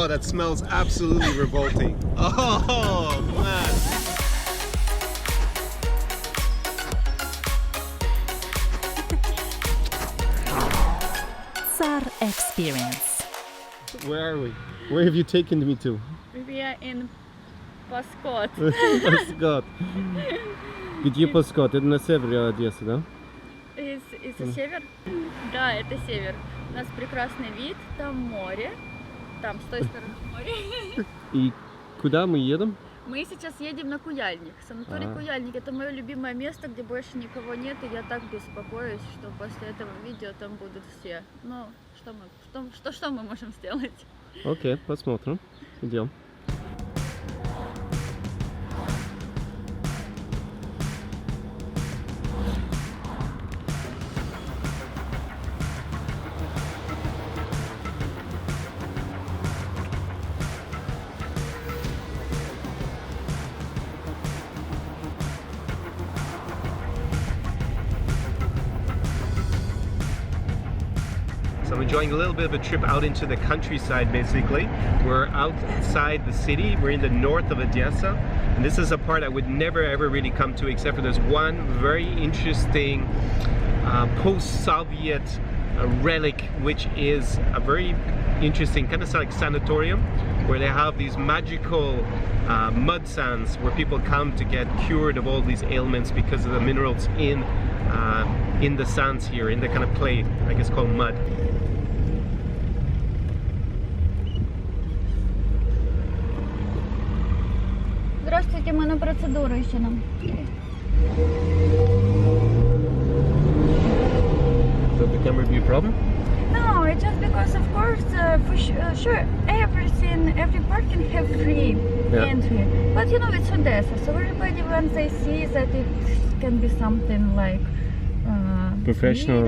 Oh, that smells absolutely revolting. Oh, man. Tsar Experience. Where are we? Where have you taken me to? We are in Paskot. Паскот. Где Паскот? Это на севере Одессы, да? Это север? Да, это север. У нас прекрасный вид, там море. Там, с той стороны море. И куда мы едем? Мы сейчас едем на Куяльник. Санаторий Куяльник. Это мое любимое место, где больше никого нет. И я так беспокоюсь, что после этого видео там будут все. Ну, что мы можем сделать? Окей, посмотрим. Идем. So I'm enjoying a little bit of a trip out into the countryside basically. We're outside the city, we're in the north of Odessa, and this is a part I would never ever really come to except for there's one very interesting post-Soviet relic, which is a very interesting kind of like sanatorium where they have these magical mud sands where people come to get cured of all these ailments because of the minerals in the sands here, in the kind of clay, I guess called mud. Здравствуйте, мы на процедуру еще нам. So the camera be a problem? No, it's just because, of course, for sure, every park can have free entry. But you know, it's Odessa, so everybody, when they see that it can be something like Professional,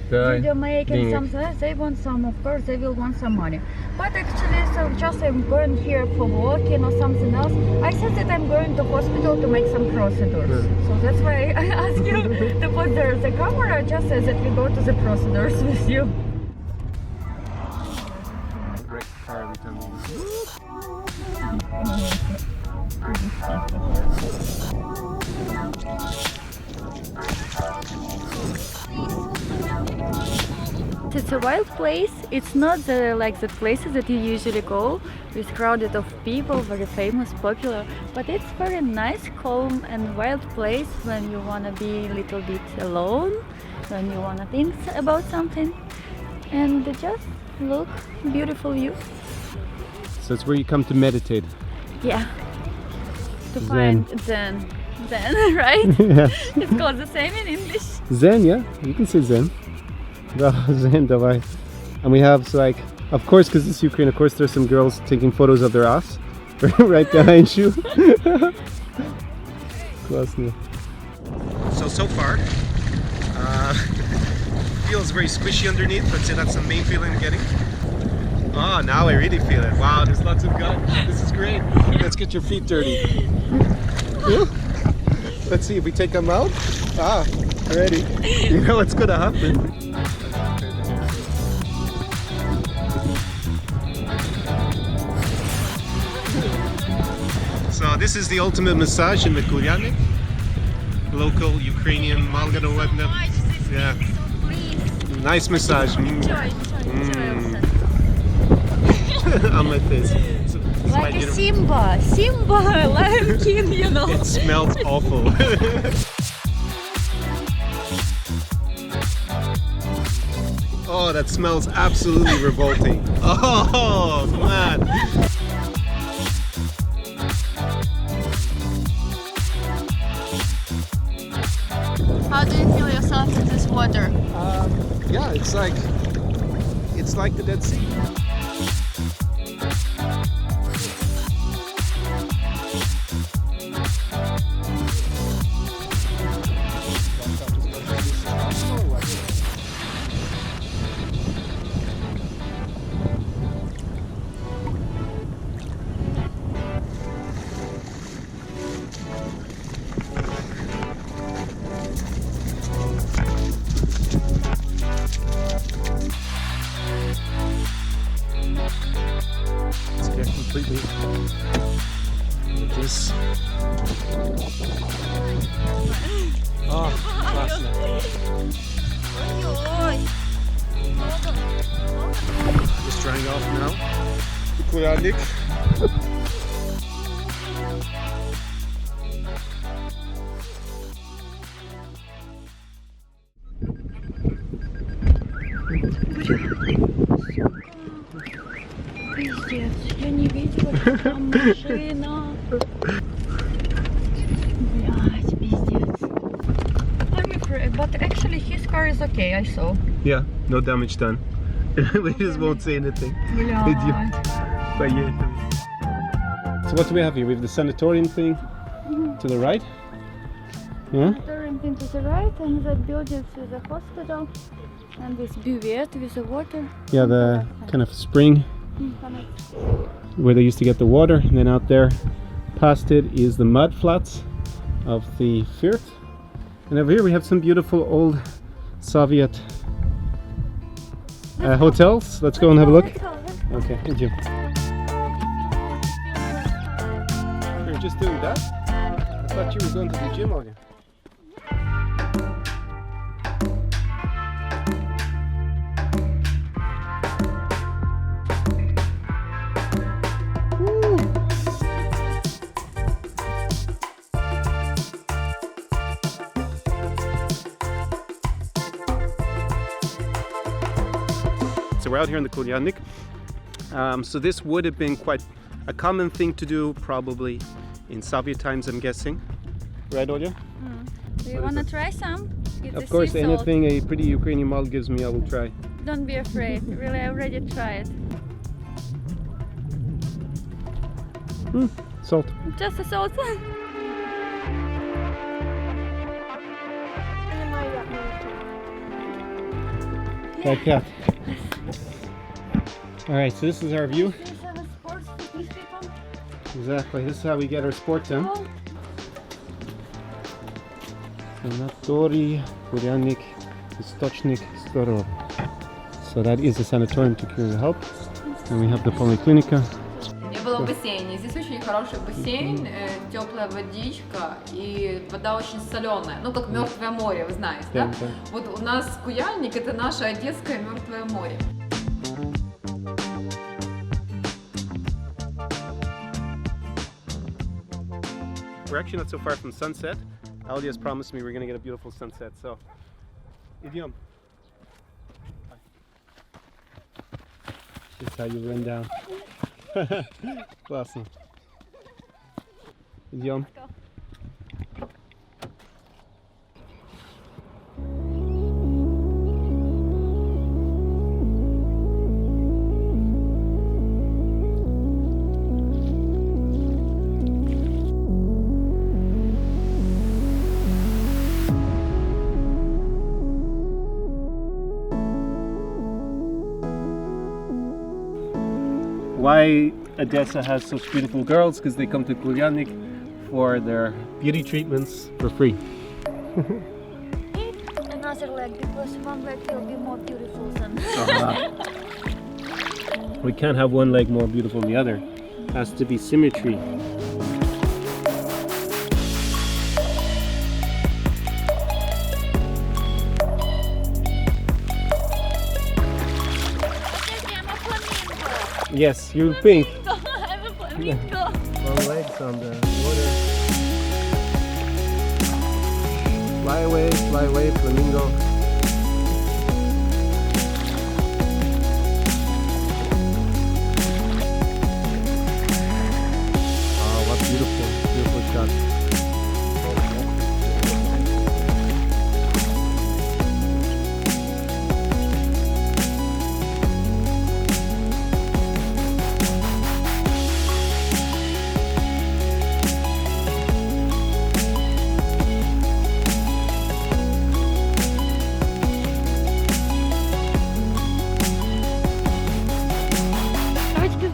video making, something, they want some, of course, they will want some money. But actually, so just I'm going here for walking or something else. I said that I'm going to hospital to make some procedures. So that's why I asked you to put there the camera, just says that we go to the procedures with you. It's a wild place. It's not like the places that you usually go with crowded of people, very famous, popular, but it's very nice, calm and wild place when you want to be a little bit alone, when you want to think about something, and just look, beautiful view. So it's where you come to meditate. Yeah, to Zen. find Zen, right? Yeah. It's called the same in English. Zen, yeah, you can say Zen. Zen, давай. And we have, so like, of course, because it's Ukraine, of course, there's some girls taking photos of their ass right behind you. Классно. So far, feels very squishy underneath. Let's say that's the main feeling I'm getting. Oh, now I really feel it. Wow, there's lots of gut. This is great. Let's get your feet dirty. Let's see if we take them out. Ah, ready. You know what's gonna happen. So this is the ultimate massage in the Kulyalnik. Local Ukrainian Malganovedna. Yeah. Nice massage. On my face. Like a Simba, Lion King, you know. It smells awful. Oh, that smells absolutely revolting. Oh, man. How do you feel yourself in this water? Yeah, it's like the Dead Sea. completely. Look at this. Oh, классно. Just drying off now. Kuranik. Пиздец, я не видела, что там машина. Блять, пиздец. I'm afraid, but actually his car is okay, I saw. Yeah, no damage done. We just won't say anything. Блять. Поехали. So what do we have here? We have the sanatorium thing to the right. Yeah? Turning into the right, and the buildings with the hospital, and this buvette with the water. Yeah, the kind of spring where they used to get the water, and then out there past it is the mud flats of the Firth. And over here we have some beautiful old Soviet hotels. Let's go and have a look. Okay, thank you. You're just doing that? I thought you were going to the gym, Olga. So we're out here in the Kulyanik. So this would have been quite a common thing to do, probably in Soviet times, I'm guessing. Right, Olya? Do you want to try some? It's Of course, sea salt. anything a pretty Ukrainian model gives me, I will try. Don't be afraid. Really, I already tried. Salt. Just a salt. Like that. Alright, so this is our view. Exactly, this is how we get our sports in. Sanatoriy Kuryanik Istochnik Storov. So that is the sanatorium to cure the help. And we have the polyclinica. Я была в бассейне. Здесь очень хороший бассейн, теплая водичка и вода очень соленая. Ну, как Мертвое море, вы знаете, да? Да. Вот у нас Куяльник — это наше одесское Мертвое море. We're actually not so far from sunset. Aldi has promised me we're going to get a beautiful sunset, so idem. This is how you run down. Классно. Идем. Why Odessa has such beautiful girls? Because they come to Kulyanik for their beauty treatments for free. Another leg, because one leg will be more beautiful than We can't have one leg more beautiful than the other. It has to be symmetry. Yes, you're pink. I'm a flamingo. Long legs on the water. Fly away, flamingo. Oh, what beautiful shot.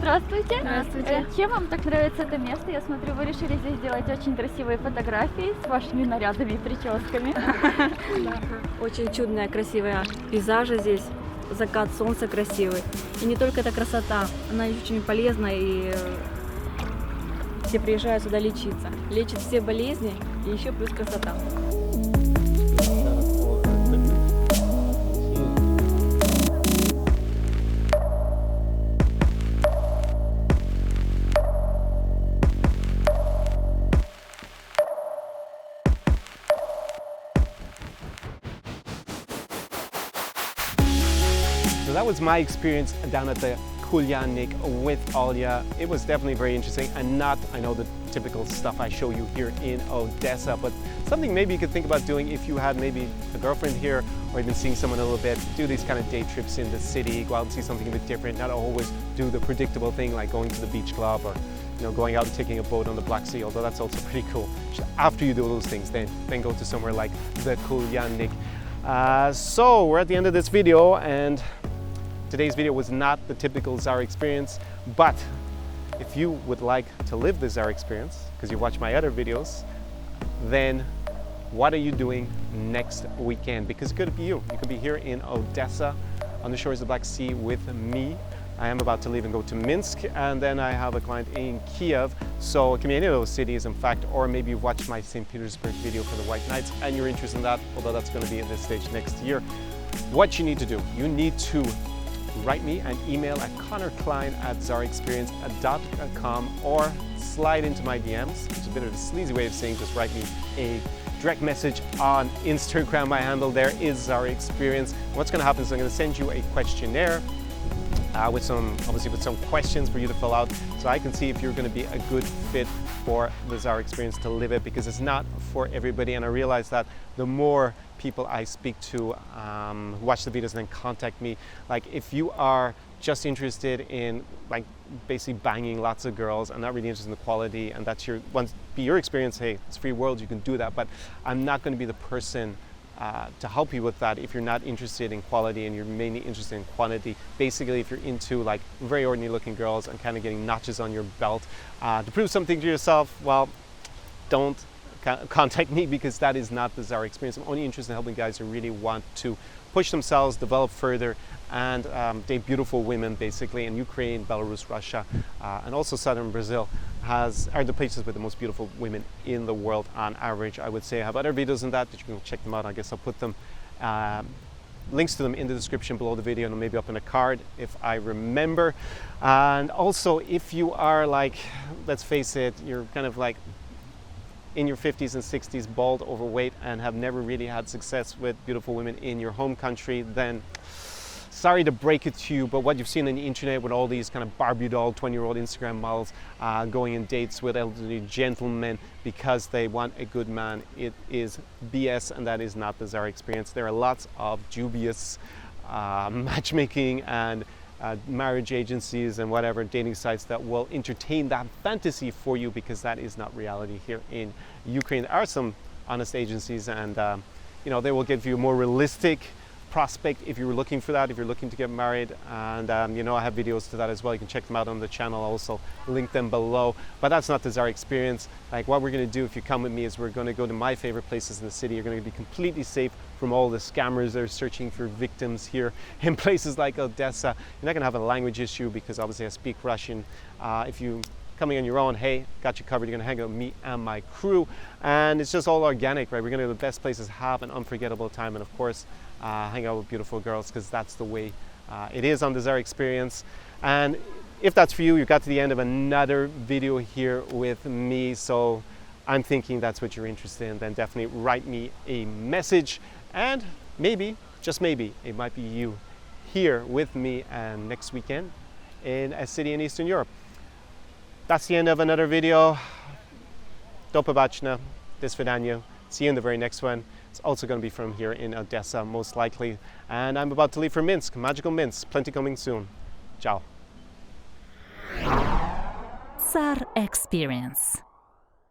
Здравствуйте. Здравствуйте. Чем вам так нравится это место? Я смотрю, вы решили здесь сделать очень красивые фотографии с вашими нарядами и прическами. Очень чудные, красивые пейзажи здесь. закат солнца красивый. И не только эта красота, она очень полезна, и все приезжают сюда лечиться. Лечит все болезни, и еще плюс красота. So that was my experience down at the Kulyanik with Olya. It was definitely very interesting and not, I know, the typical stuff I show you here in Odessa, but something maybe you could think about doing if you had maybe a girlfriend here or even seeing someone a little bit. Do these kind of day trips in the city, go out and see something a bit different, not always do the predictable thing like going to the beach club or going out and taking a boat on the Black Sea, although that's also pretty cool. After you do those things, then go to somewhere like the Kulyanik. So we're at the end of this video, and today's video was not the typical Zara experience, but if you would like to live the Zara experience, because you watch my other videos, then what are you doing next weekend? Because it could be you. You could be here in Odessa on the shores of the Black Sea with me. I am about to leave and go to Minsk, and then I have a client in Kiev. So it can be any of those cities, in fact, or maybe you've watched my St. Petersburg video for the White Knights and you're interested in that, although that's going to be at this stage next year. What you need to do, you need to write me an email at connorklein@zaraexperience.com or slide into my DMs, which is a bit of a sleazy way of saying just write me a direct message on Instagram. My handle there is Zara Experience. What's going to happen is I'm going to send you a questionnaire with some questions for you to fill out, so I can see if you're going to be a good fit for the Zara Experience to live it, because it's not for everybody. And I realize that the more people I speak to who watch the videos and then contact me, like if you are just interested in like basically banging lots of girls and not really interested in the quality, and that's your experience, hey, it's free world, you can do that, but I'm not going to be the person to help you with that if you're not interested in quality and you're mainly interested in quantity. Basically, if you're into like very ordinary looking girls and kind of getting notches on your belt to prove something to yourself, well, don't contact me, because that is not the Zara Experience. I'm only interested in helping guys who really want to push themselves, develop further, and date beautiful women, basically. And Ukraine, Belarus, Russia, and also southern Brazil are the places with the most beautiful women in the world on average, I would say. I have other videos on that you can check them out. I guess I'll put them links to them in the description below the video, and maybe up in a card if I remember. And also, if you are like, let's face it, you're kind of like in your 50s and 60s, bald, overweight, and have never really had success with beautiful women in your home country, then sorry to break it to you, but what you've seen on the internet with all these kind of Barbie doll 20-year-old Instagram models going on dates with elderly gentlemen because they want a good man, it is BS, and that is not the Zara Experience. There are lots of dubious matchmaking and marriage agencies and whatever dating sites that will entertain that fantasy for you, because that is not reality here in Ukraine. There are some honest agencies, and they will give you a more realistic prospect if you're looking for that, if you're looking to get married. And I have videos to that as well. You can check them out on the channel. I'll also link them below. But that's not the Zara Experience. Like, what we're going to do if you come with me is we're going to go to my favorite places in the city. You're going to be completely safe from all the scammers that are searching for victims here in places like Odessa. You're not going to have a language issue, because obviously I speak Russian. If you coming on your own, hey, got you covered. You're gonna hang out with me and my crew, and it's just all organic, right? We're gonna go to the best places, have an unforgettable time, and of course hang out with beautiful girls, because that's the way it is on the Zara Experience. And if that's for you, you got to the end of another video here with me, so I'm thinking that's what you're interested in, then definitely write me a message, and maybe, just maybe, it might be you here with me next weekend in a city in Eastern Europe. That's the end of another video. Do pobачення, до свидання. See you in the very next one. It's also going to be from here in Odessa, most likely. And I'm about to leave for Minsk, magical Minsk. Plenty coming soon. Ciao. Zara Experience.